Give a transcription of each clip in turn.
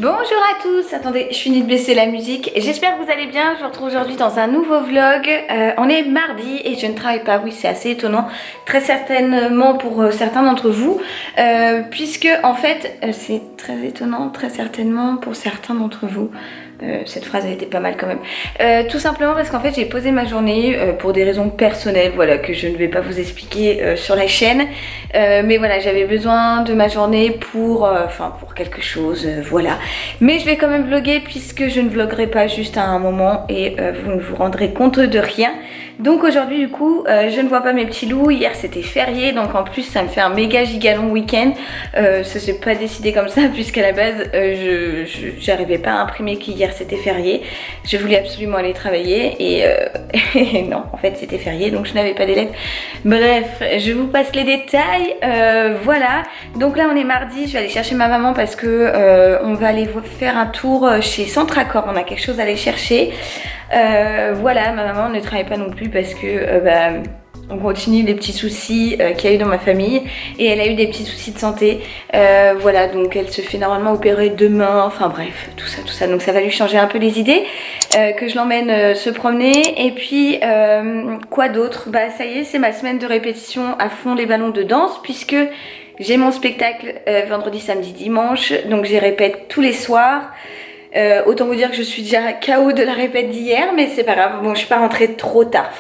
Bonjour à tous, attendez, je finis de baisser la musique. J'espère que vous allez bien, je vous retrouve aujourd'hui dans un nouveau vlog. On est mardi et je ne travaille pas, oui c'est assez étonnant, très certainement pour certains d'entre vous, puisque en fait c'est très étonnant, très certainement pour certains d'entre vous. Cette phrase a été pas mal quand même. Tout simplement parce qu'en fait j'ai posé ma journée pour des raisons personnelles, voilà, que je ne vais pas vous expliquer sur la chaîne. Mais voilà, j'avais besoin de ma journée pour quelque chose, voilà. Mais je vais quand même vlogger puisque je ne vloggerai pas juste à un moment et vous ne vous rendrez compte de rien. Donc aujourd'hui du coup je ne vois pas mes petits loups. Hier c'était férié, donc en plus ça me fait un méga giga long week-end. Ça s'est pas décidé comme ça puisqu'à la base j'arrivais pas à imprimer qu'hier c'était férié. Je voulais absolument aller travailler et non, en fait c'était férié donc je n'avais pas d'élèves. Bref, je vous passe les détails. Voilà, donc là on est mardi, je vais aller chercher ma maman parce que on va aller faire un tour chez Centre Accord. On a quelque chose à aller chercher. Voilà, ma maman ne travaille pas non plus parce que on continue les petits soucis qu'il y a eu dans ma famille et elle a eu des petits soucis de santé. Voilà, donc elle se fait normalement opérer demain, enfin bref, tout ça. Donc ça va lui changer un peu les idées, que je l'emmène se promener. Et puis, quoi d'autre? Bah ça y est, c'est ma semaine de répétition à fond les ballons de danse puisque j'ai mon spectacle vendredi, samedi, dimanche. Donc j'y répète tous les soirs. Autant vous dire que je suis déjà KO de la répète d'hier, mais c'est pas grave. Bon, je suis pas rentrée trop tard,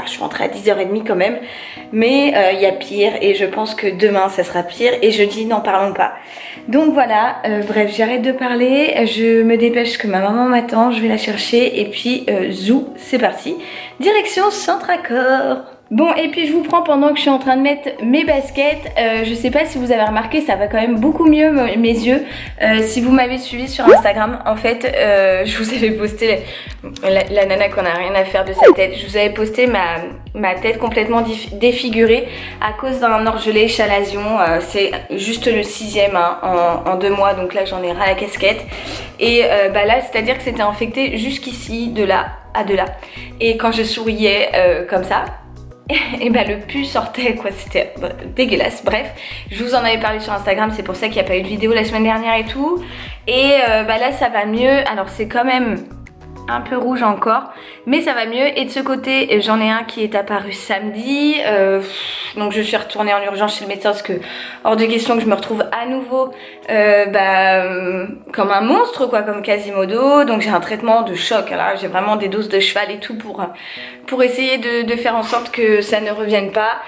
je suis rentrée à 10h30 quand même, mais il y a pire et je pense que demain ça sera pire et jeudi n'en parlons pas. Donc voilà, bref, j'arrête de parler, je me dépêche que ma maman m'attend, je vais la chercher et puis zou, c'est parti, direction Centre Accord. Bon, et puis je vous prends pendant que je suis en train de mettre mes baskets. Je sais pas si vous avez remarqué, ça va quand même beaucoup mieux mes yeux. Si vous m'avez suivi sur Instagram, en fait, je vous avais posté la nana qu'on a rien à faire de sa tête. Je vous avais posté ma tête complètement défigurée à cause d'un orgelé chalazion. C'est juste le 6e en 2 mois, donc là j'en ai ras la casquette. Et là, c'est-à-dire que c'était infecté jusqu'ici, de là à de là. Et quand je souriais comme ça, et le pu sortait quoi, c'était dégueulasse. Bref, je vous en avais parlé sur Instagram, c'est pour ça qu'il n'y a pas eu de vidéo la semaine dernière et tout. Et là ça va mieux, alors c'est quand même un peu rouge encore, mais ça va mieux. Et de ce côté j'en ai un qui est apparu samedi, donc je suis retournée en urgence chez le médecin parce que hors de question que je me retrouve à nouveau comme un monstre quoi, comme Quasimodo. Donc j'ai un traitement de choc, alors j'ai vraiment des doses de cheval et tout pour essayer de faire en sorte que ça ne revienne pas.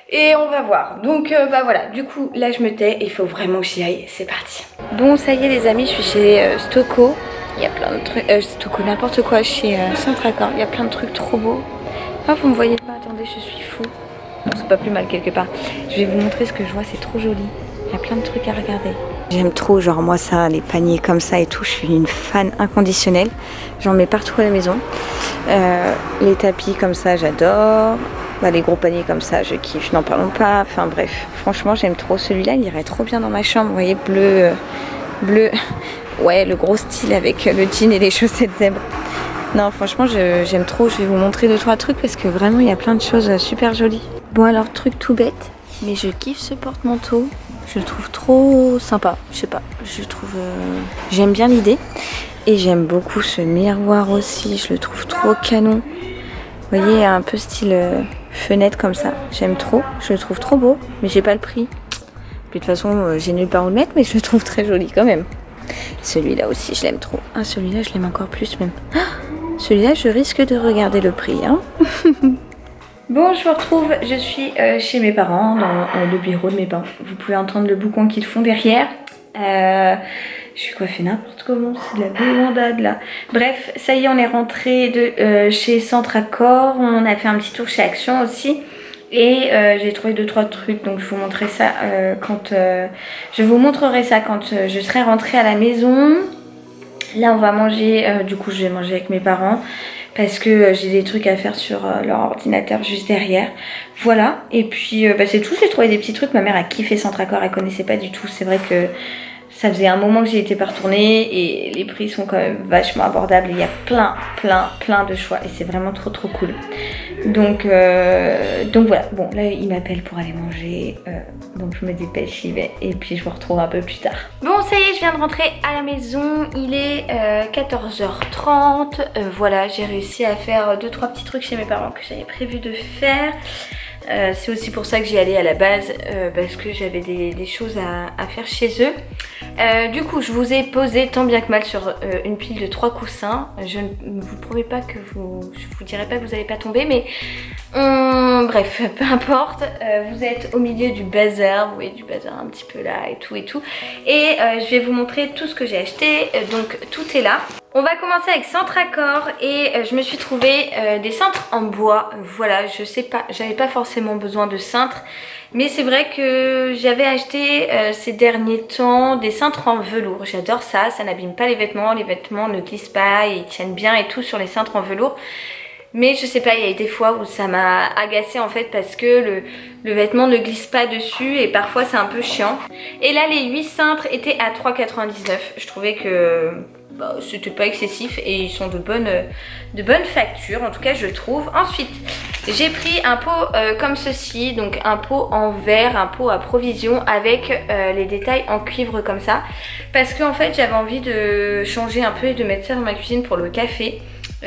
Et on va voir. Donc voilà, du coup là je me tais, il faut vraiment que j'y aille, c'est parti. Bon ça y est les amis, je suis chez Stocco. Il y a plein de trucs, Stocco n'importe quoi, chez Centre Accord, il y a plein de trucs trop beaux. Ah vous me voyez pas, attendez je suis fou. Bon c'est pas plus mal quelque part. Je vais vous montrer ce que je vois, c'est trop joli. Il y a plein de trucs à regarder. J'aime trop, genre moi ça, les paniers comme ça et tout, je suis une fan inconditionnelle. J'en mets partout à la maison. Les tapis comme ça, j'adore. Les gros paniers comme ça, je kiffe, n'en parlons pas. Enfin bref, franchement j'aime trop. Celui-là, il irait trop bien dans ma chambre. Vous voyez, bleu. Ouais, le gros style avec le jean et les chaussettes zèbre. Non, franchement, j'aime trop. Je vais vous montrer 2-3 trucs parce que vraiment, il y a plein de choses super jolies. Bon, alors, truc tout bête, mais je kiffe ce porte-manteau. Je le trouve trop sympa. Je sais pas, je trouve... J'aime bien l'idée. Et j'aime beaucoup ce miroir aussi. Je le trouve trop canon. Vous voyez, un peu style fenêtre comme ça. J'aime trop. Je le trouve trop beau, mais j'ai pas le prix. Puis de toute façon, j'ai nulle part où le mettre, mais je le trouve très joli quand même. Celui-là aussi, je l'aime trop. Ah, celui-là, je l'aime encore plus même. Ah, celui-là, je risque de regarder le prix. Hein. Bon, je vous retrouve. Je suis chez mes parents, dans le bureau de mes parents. Vous pouvez entendre le boucan qu'ils font derrière. Je suis coiffée n'importe comment, c'est de la débandade là. Bref, ça y est, on est rentré de chez Centre Accord. On a fait un petit tour chez Action aussi. Et j'ai trouvé 2-3 trucs, donc je vous montrerai ça je vous montrerai ça quand je serai rentrée à la maison. Là on va manger, du coup je vais manger avec mes parents parce que j'ai des trucs à faire sur leur ordinateur juste derrière. Voilà, et puis c'est tout, j'ai trouvé des petits trucs. Ma mère a kiffé Centre Accord, elle connaissait pas du tout. C'est vrai que ça faisait un moment que j'y étais pas retournée et les prix sont quand même vachement abordables. Il y a plein de choix et c'est vraiment trop cool. Donc voilà, bon là il m'appelle pour aller manger, donc je me dépêche, j'y vais et puis je vous retrouve un peu plus tard. Bon ça y est, je viens de rentrer à la maison, il est 14h30, voilà j'ai réussi à faire 2-3 petits trucs chez mes parents que j'avais prévu de faire. C'est aussi pour ça que j'y allais à la base, parce que j'avais des choses à faire chez eux. Du coup je vous ai posé tant bien que mal sur une pile de 3 coussins. Je ne vous promets pas que je vous dirai pas que vous n'allez pas tomber, mais bref, peu importe. Vous êtes au milieu du bazar, vous voyez du bazar un petit peu là et tout et tout. Et je vais vous montrer tout ce que j'ai acheté, donc tout est là. On va commencer avec Centre Accord et je me suis trouvé des cintres en bois. Voilà, je sais pas, j'avais pas forcément besoin de cintres, mais c'est vrai que j'avais acheté ces derniers temps des cintres en velours. J'adore ça, ça n'abîme pas les vêtements ne glissent pas, ils tiennent bien et tout sur les cintres en velours. Mais je sais pas, il y a eu des fois où ça m'a agacée en fait parce que le vêtement ne glisse pas dessus et parfois c'est un peu chiant. Et là les 8 cintres étaient à 3,99 €. Je trouvais que c'était pas excessif et ils sont de bonne facture, en tout cas je trouve. Ensuite j'ai pris un pot comme ceci, donc un pot en verre, un pot à provision avec les détails en cuivre comme ça, parce que en fait j'avais envie de changer un peu et de mettre ça dans ma cuisine pour le café.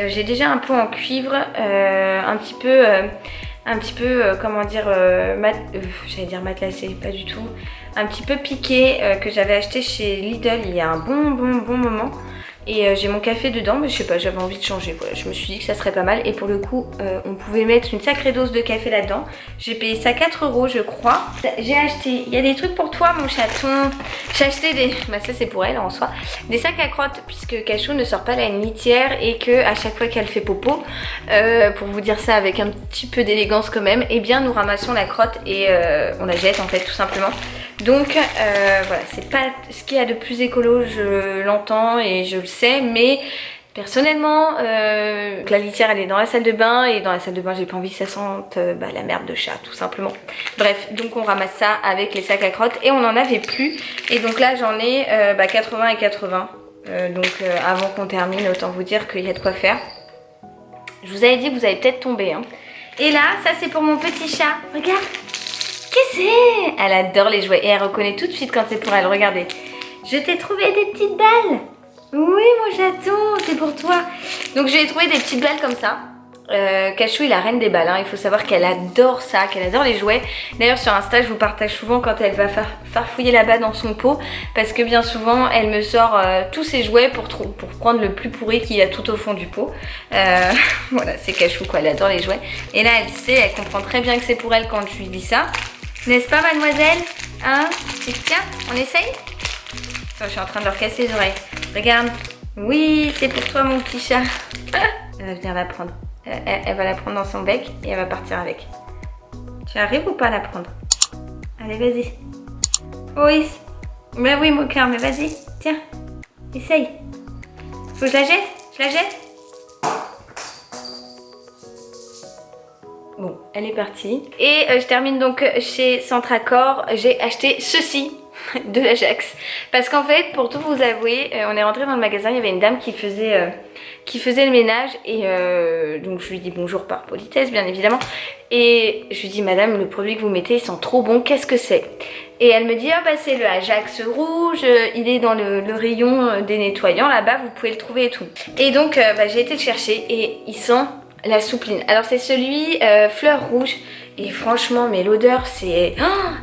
J'ai déjà un pot en cuivre un petit peu comment dire, j'allais dire matelassé, pas du tout, un petit peu piqué, que j'avais acheté chez Lidl il y a un bon moment. Et j'ai mon café dedans, mais je sais pas, j'avais envie de changer. Voilà, je me suis dit que ça serait pas mal. Et pour le coup, on pouvait mettre une sacrée dose de café là-dedans. J'ai payé ça 4 € je crois. J'ai acheté, il y a des trucs pour toi mon chaton. J'ai acheté des, ça c'est pour elle en soi, des sacs à crottes, puisque Cachou ne sort pas la litière et que à chaque fois qu'elle fait popo, pour vous dire ça avec un petit peu d'élégance quand même, eh bien nous ramassons la crotte et on la jette en fait tout simplement. Donc voilà, c'est pas ce qu'il y a de plus écolo, je l'entends et je le sais, mais personnellement, la litière elle est dans la salle de bain et dans la salle de bain j'ai pas envie que ça sente la merde de chat tout simplement. Bref, donc on ramasse ça avec les sacs à crottes et on n'en avait plus. Et donc là j'en ai 80 et 80. Donc avant qu'on termine, autant vous dire qu'il y a de quoi faire. Je vous avais dit que vous allez peut-être tomber. Hein. Et là, ça c'est pour mon petit chat. Regarde. Qu'est-ce que c'est? Elle adore les jouets et elle reconnaît tout de suite quand c'est pour elle. Regardez. Je t'ai trouvé des petites balles. Oui mon chaton, c'est pour toi. Donc je lui ai trouvé des petites balles comme ça. Cachou est la reine des balles, hein. Il faut savoir qu'elle adore ça, qu'elle adore les jouets. D'ailleurs sur Insta je vous partage souvent quand elle va farfouiller là-bas dans son pot, parce que bien souvent elle me sort tous ses jouets pour prendre le plus pourri qu'il y a tout au fond du pot. Voilà, c'est Cachou quoi, elle adore les jouets. Et là elle sait, elle comprend très bien que c'est pour elle quand je lui dis ça. N'est-ce pas mademoiselle? Hein? Et tiens, on essaye? Attends, je suis en train de leur casser les oreilles. Regarde. Oui, c'est pour toi mon petit chat. Elle va venir la prendre. Elle va la prendre dans son bec et elle va partir avec. Tu arrives ou pas à la prendre? Allez, vas-y. Oui. Mais oui, mon cœur, mais vas-y. Tiens. Essaye. Faut que je la jette? Je la jette? Bon, elle est partie. Et je termine donc chez Centre Accord. J'ai acheté ceci de l'Ajax. Parce qu'en fait, pour tout vous avouer, on est rentré dans le magasin, il y avait une dame qui faisait le ménage. Et donc je lui dis bonjour par politesse, bien évidemment. Et je lui dis, madame, le produit que vous mettez, il sent trop bon, qu'est-ce que c'est? Et elle me dit, ah bah c'est le Ajax rouge, il est dans le rayon des nettoyants là-bas, vous pouvez le trouver et tout. Et donc j'ai été le chercher et il sent la soupline. Alors c'est celui fleur rouge. Et franchement, mais l'odeur, c'est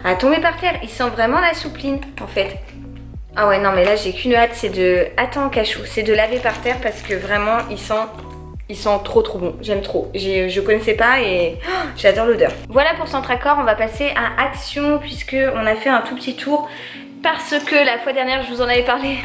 à tomber par terre. Il sent vraiment la soupline, en fait. Ah ouais, non, mais là, j'ai qu'une hâte, c'est de... Attends, Cachou, c'est de laver par terre parce que vraiment, il sent trop bon. J'aime trop. Je connaissais pas et j'adore l'odeur. Voilà pour Centre Accord, on va passer à Action puisque on a fait un tout petit tour parce que la fois dernière, je vous en avais parlé.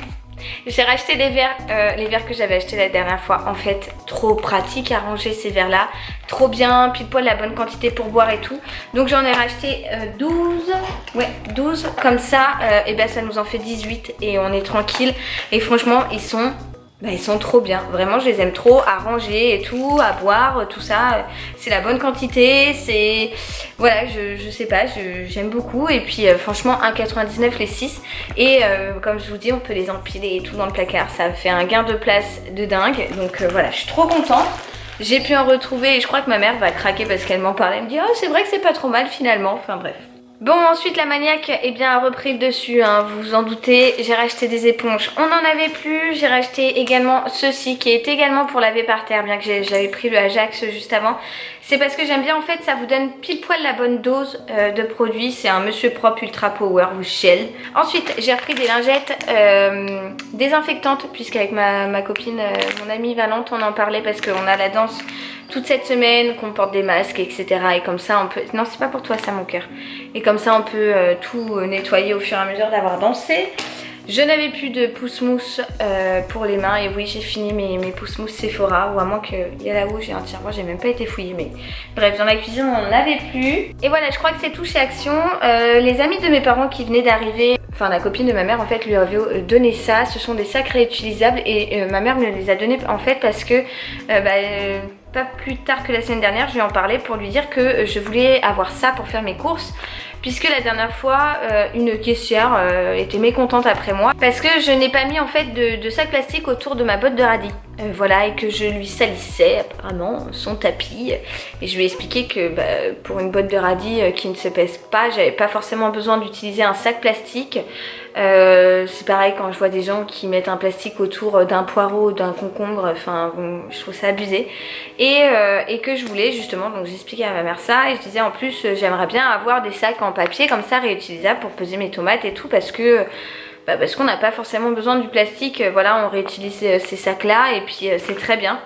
J'ai racheté des verres, les verres que j'avais achetés la dernière fois. En fait, trop pratique à ranger ces verres là. Trop bien, pile poil la bonne quantité pour boire et tout. Donc j'en ai racheté 12. Ouais, 12. Comme ça, et ben ça nous en fait 18 et on est tranquille. Et franchement, ils sont trop bien. Vraiment, je les aime trop à ranger et tout, à boire, tout ça. C'est la bonne quantité. C'est... Voilà, je sais pas, j'aime beaucoup. Et puis, franchement, 1,99 les 6. Et comme je vous dis, on peut les empiler et tout dans le placard. Ça fait un gain de place de dingue. Donc voilà, je suis trop contente. J'ai pu en retrouver et je crois que ma mère va craquer parce qu'elle m'en parlait. Elle me dit oh c'est vrai que c'est pas trop mal finalement, enfin bref. Bon ensuite la maniaque eh bien, a repris le dessus, hein, vous vous en doutez, j'ai racheté des éponges, on n'en avait plus, j'ai racheté également ceci qui est également pour laver par terre, bien que j'avais pris le Ajax juste avant. C'est parce que j'aime bien en fait, ça vous donne pile poil la bonne dose de produit, c'est un Monsieur Propre Ultra Power ou Shell. Ensuite j'ai repris des lingettes désinfectantes, puisqu'avec ma copine, mon amie Valente, on en parlait parce qu'on a la danse toute cette semaine, qu'on porte des masques, etc. Et comme ça on peut... Non c'est pas pour toi ça mon cœur. Et comme ça on peut tout nettoyer au fur et à mesure d'avoir dansé. Je n'avais plus de pousse-mousse pour les mains. Et oui j'ai fini mes pousse-mousse Sephora. Ou à moins qu'il y a là-haut j'ai un tiroir, j'ai même pas été fouillée. Mais bref dans la cuisine on n'en avait plus. Et voilà je crois que c'est tout chez Action. Les amis de mes parents qui venaient d'arriver, enfin la copine de ma mère en fait lui avait donné ça. Ce sont des sacs réutilisables. Et ma mère me les a donnés en fait parce que... pas plus tard que la semaine dernière, je lui en parlais pour lui dire que je voulais avoir ça pour faire mes courses. Puisque la dernière fois, une caissière était mécontente après moi. Parce que je n'ai pas mis en fait de sac plastique autour de ma botte de radis. Voilà, et que je lui salissais apparemment son tapis. Et je lui ai expliqué que pour une botte de radis qui ne se pèse pas, j'avais pas forcément besoin d'utiliser un sac plastique. C'est pareil quand je vois des gens qui mettent un plastique autour d'un poireau, d'un concombre, enfin bon, je trouve ça abusé. Et que je voulais justement, donc j'expliquais à ma mère ça et je disais en plus j'aimerais bien avoir des sacs en papier comme ça réutilisables pour peser mes tomates et tout parce que... parce qu'on n'a pas forcément besoin du plastique, voilà on réutilise ces sacs là et puis c'est très bien.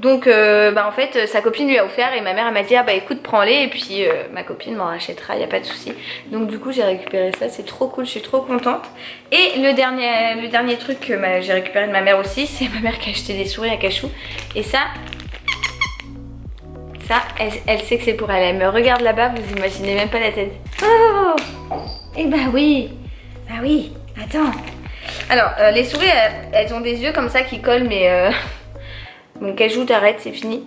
Donc en fait sa copine lui a offert et ma mère elle m'a dit ah bah écoute prends-les et puis ma copine m'en rachètera, il n'y a pas de souci. Donc du coup j'ai récupéré ça, c'est trop cool, je suis trop contente. Et le dernier truc que j'ai récupéré de ma mère aussi, c'est ma mère qui a acheté des souris à cachou. Et ça elle sait que c'est pour elle, elle me regarde là-bas, vous imaginez même pas la tête. Oh et bah oui, attends. Alors les souris elles ont des yeux comme ça qui collent mais... Donc cajou t'arrête, c'est fini.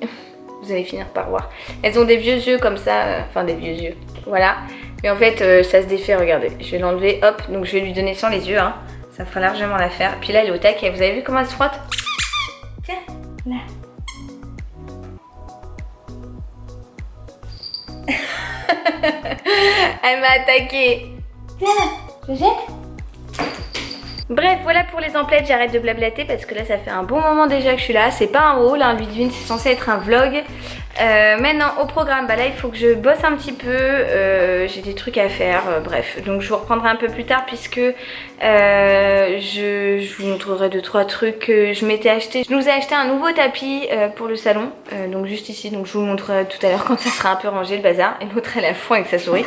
Vous allez finir par voir. Elles ont des vieux yeux comme ça, enfin des vieux yeux. Voilà. Mais en fait ça se défait, regardez. Je vais l'enlever, hop. Donc je vais lui donner sans les yeux, hein. Ça fera largement l'affaire. Puis là elle est au taquet. Vous avez vu comment elle se frotte? Tiens, là. Elle m'a attaqué. Tiens, je jette. Bref, voilà pour les emplettes, j'arrête de blablater parce que là ça fait un bon moment déjà que je suis là. C'est pas un haul, hein, Ludivine, c'est censé être un vlog. Maintenant au programme, là il faut que je bosse un petit peu, j'ai des trucs à faire, bref. Donc je vous reprendrai un peu plus tard puisque je vous montrerai 2-3 trucs que je m'étais acheté. Je nous ai acheté un nouveau tapis pour le salon, donc juste ici, donc je vous montrerai tout à l'heure quand ça sera un peu rangé le bazar. Et l'autre elle est à fond avec sa souris.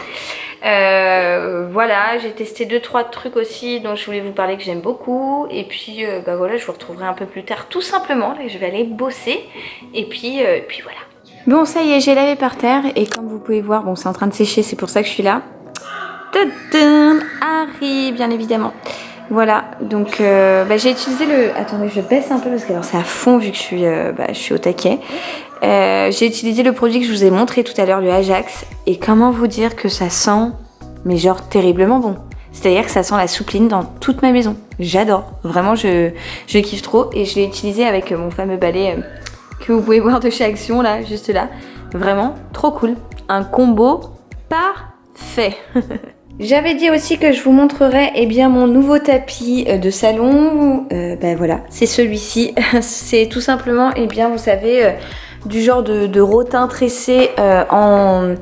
Voilà, j'ai testé 2-3 trucs aussi dont je voulais vous parler que j'aime beaucoup. Et puis voilà, je vous retrouverai un peu plus tard tout simplement. Là je vais aller bosser et puis voilà. Bon ça y est, j'ai lavé par terre et comme vous pouvez voir, bon c'est en train de sécher, c'est pour ça que je suis là. Tadam, Harry bien évidemment. Voilà, donc j'ai utilisé le... Attendez, je baisse un peu parce que alors c'est à fond vu que je suis au taquet. J'ai utilisé le produit que je vous ai montré tout à l'heure, le Ajax. Et comment vous dire que ça sent, mais genre terriblement bon. C'est-à-dire que ça sent la soupline dans toute ma maison. J'adore, vraiment je kiffe trop. Et je l'ai utilisé avec mon fameux balai que vous pouvez voir de chez Action, là, juste là. Vraiment, trop cool. Un combo parfait. J'avais dit aussi que je vous montrerais mon nouveau tapis de salon. Voilà, c'est celui-ci. C'est tout simplement, vous savez, du genre de rotin tressé en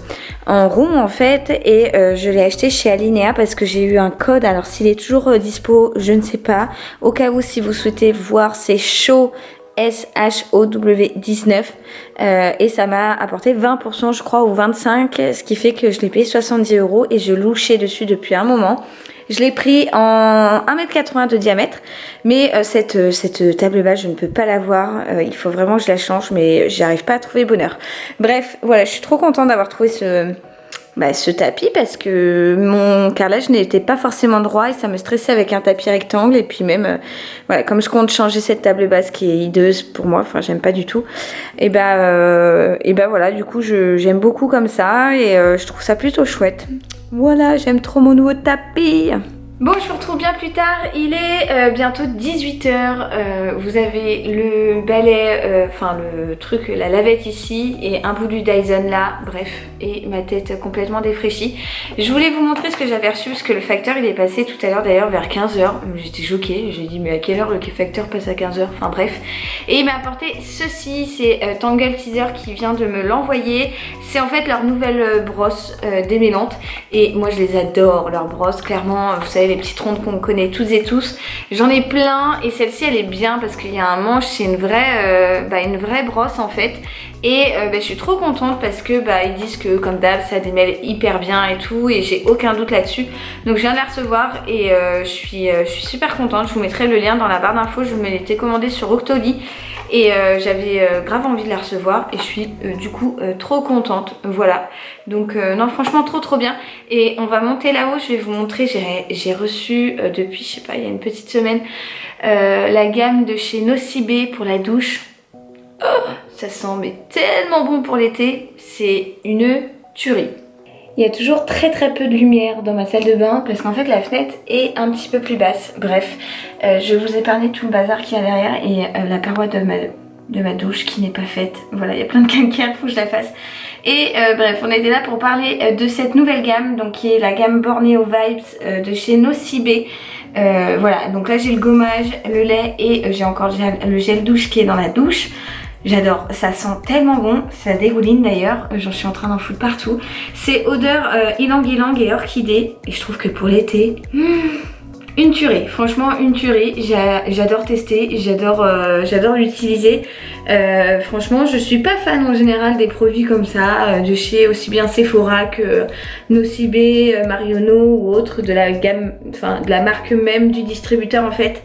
rond en fait. Et je l'ai acheté chez Alinea parce que j'ai eu un code. Alors s'il est toujours dispo, je ne sais pas. Au cas où, si vous souhaitez voir, c'est SHOW. SHOW19 et ça m'a apporté 20% je crois ou 25%, ce qui fait que je l'ai payé 70 € et je louchais dessus depuis un moment. Je l'ai pris en 1,80 m de diamètre, mais cette table basse je ne peux pas l'avoir, il faut vraiment que je la change mais j'arrive pas à trouver bonheur. Bref voilà, je suis trop contente d'avoir trouvé ce tapis parce que mon carrelage n'était pas forcément droit et ça me stressait avec un tapis rectangle. Et puis même voilà, comme je compte changer cette table basse qui est hideuse pour moi, enfin j'aime pas du tout, et voilà, du coup j'aime beaucoup comme ça et je trouve ça plutôt chouette. Voilà, j'aime trop mon nouveau tapis. Bon, je vous retrouve bien plus tard, il est bientôt 18 h, vous avez le balai, enfin le truc, la lavette ici et un bout du Dyson là, bref, et ma tête complètement défraîchie. Je voulais vous montrer ce que j'avais reçu parce que le facteur il est passé tout à l'heure d'ailleurs vers 15 h, j'étais choquée, j'ai dit mais à quelle heure le facteur passe à 15 h, enfin bref. Et il m'a apporté ceci, c'est Tangle Teezer qui vient de me l'envoyer, c'est en fait leur nouvelle brosse démêlante et moi je les adore, leurs brosses, clairement, vous savez les petites rondes qu'on connaît toutes et tous. J'en ai plein et celle-ci elle est bien parce qu'il y a un manche, c'est une vraie brosse en fait. Et je suis trop contente parce que ils disent que comme d'hab ça démêle hyper bien et tout et j'ai aucun doute là-dessus. Donc je viens de la recevoir et je suis super contente. Je vous mettrai le lien dans la barre d'infos, je me l'étais commandée sur Octoly. Et j'avais grave envie de la recevoir et je suis du coup trop contente, voilà. Donc non franchement trop bien. Et on va monter là-haut, je vais vous montrer, j'ai reçu depuis je sais pas il y a une petite semaine la gamme de chez Nocibé pour la douche. Oh, ça sent mais tellement bon pour l'été, c'est une tuerie. Il y a toujours très peu de lumière dans ma salle de bain parce qu'en fait la fenêtre est un petit peu plus basse. Bref, je vous ai épargné tout le bazar qu'il y a derrière et la paroi de ma douche qui n'est pas faite. Voilà, il y a plein de calcaire, faut que je la fasse. Et bref, on était là pour parler de cette nouvelle gamme, donc qui est la gamme Borneo Vibes de chez Nocibé. Voilà, donc là j'ai le gommage, le lait et j'ai encore le gel douche qui est dans la douche. J'adore, ça sent tellement bon, ça dégouline d'ailleurs, j'en suis en train d'en foutre partout. C'est odeur ylang-ylang et orchidée et je trouve que pour l'été, une tuerie, franchement une tuerie. J'adore tester, j'adore l'utiliser. Franchement je suis pas fan en général des produits comme ça, de chez aussi bien Sephora que Nocibé, Marionneau ou autre, de la gamme, enfin de la marque même du distributeur en fait.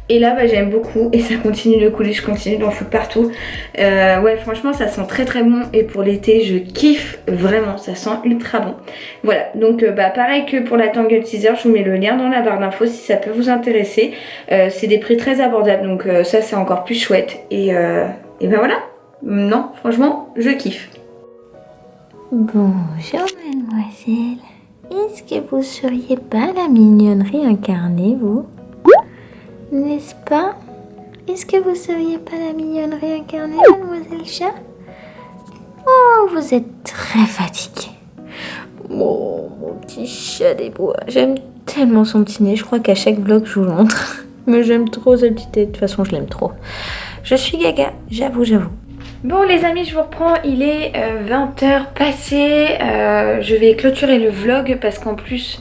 Et là j'aime beaucoup et ça continue de couler, je continue d'en foutre partout. Ouais franchement ça sent très bon et pour l'été je kiffe vraiment, ça sent ultra bon. Voilà donc pareil que pour la Tangle Teezer, je vous mets le lien dans la barre d'infos si ça peut vous intéresser. C'est des prix très abordables donc ça c'est encore plus chouette et voilà. Non franchement je kiffe. Bonjour mademoiselle, est-ce que vous seriez pas la mignonne réincarnée vous ? N'est-ce pas? Est-ce que vous seriez pas la mignonne réincarnée, mademoiselle chat? Oh, vous êtes très fatiguée. Oh, mon petit chat des bois. J'aime tellement son petit nez. Je crois qu'à chaque vlog, je vous le montre. Mais j'aime trop sa petite tête. De toute façon, je l'aime trop. Je suis gaga, j'avoue. Bon les amis, je vous reprends, il est 20 h passées. Je vais clôturer le vlog parce qu'en plus...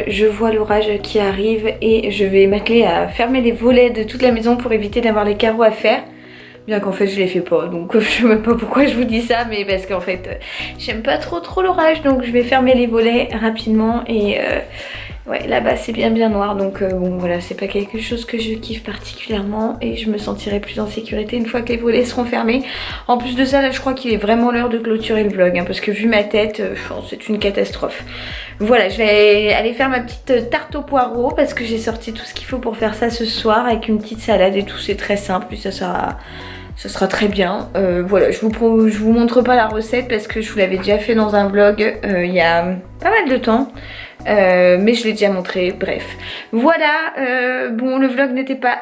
je vois l'orage qui arrive et je vais m'atteler à fermer les volets de toute la maison pour éviter d'avoir les carreaux à faire. Bien qu'en fait je les fais pas, donc je sais même pas pourquoi je vous dis ça, mais parce qu'en fait j'aime pas trop l'orage, donc je vais fermer les volets rapidement et ouais là-bas c'est bien noir, donc bon voilà, c'est pas quelque chose que je kiffe particulièrement et je me sentirai plus en sécurité une fois que les volets seront fermés. En plus de ça là je crois qu'il est vraiment l'heure de clôturer le vlog parce que vu ma tête c'est une catastrophe. Voilà, je vais aller faire ma petite tarte au poireau parce que j'ai sorti tout ce qu'il faut pour faire ça ce soir avec une petite salade et tout, c'est très simple et ça sera très bien. Voilà, je vous montre pas la recette parce que je vous l'avais déjà fait dans un vlog il y a pas mal de temps. Mais je l'ai déjà montré, bref. Voilà, bon le vlog n'était pas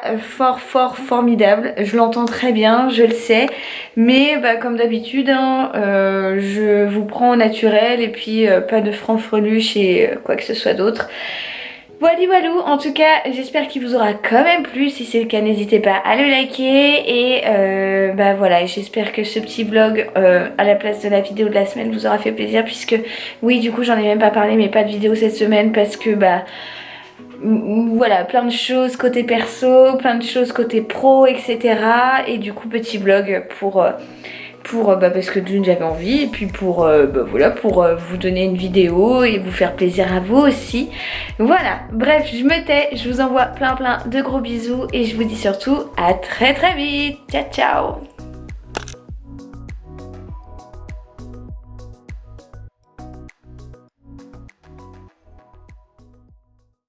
formidable, je l'entends très bien, je le sais. Mais comme d'habitude, hein, je vous prends au naturel et puis pas de franc-freluche et quoi que ce soit d'autre. Voilà, en tout cas j'espère qu'il vous aura quand même plu, si c'est le cas n'hésitez pas à le liker et voilà, j'espère que ce petit vlog à la place de la vidéo de la semaine vous aura fait plaisir puisque oui du coup j'en ai même pas parlé mais pas de vidéo cette semaine parce que voilà, plein de choses côté perso, plein de choses côté pro etc et du coup petit vlog parce que d'une j'avais envie et puis pour vous donner une vidéo et vous faire plaisir à vous aussi. Voilà, bref je me tais, je vous envoie plein de gros bisous et je vous dis surtout à très vite. Ciao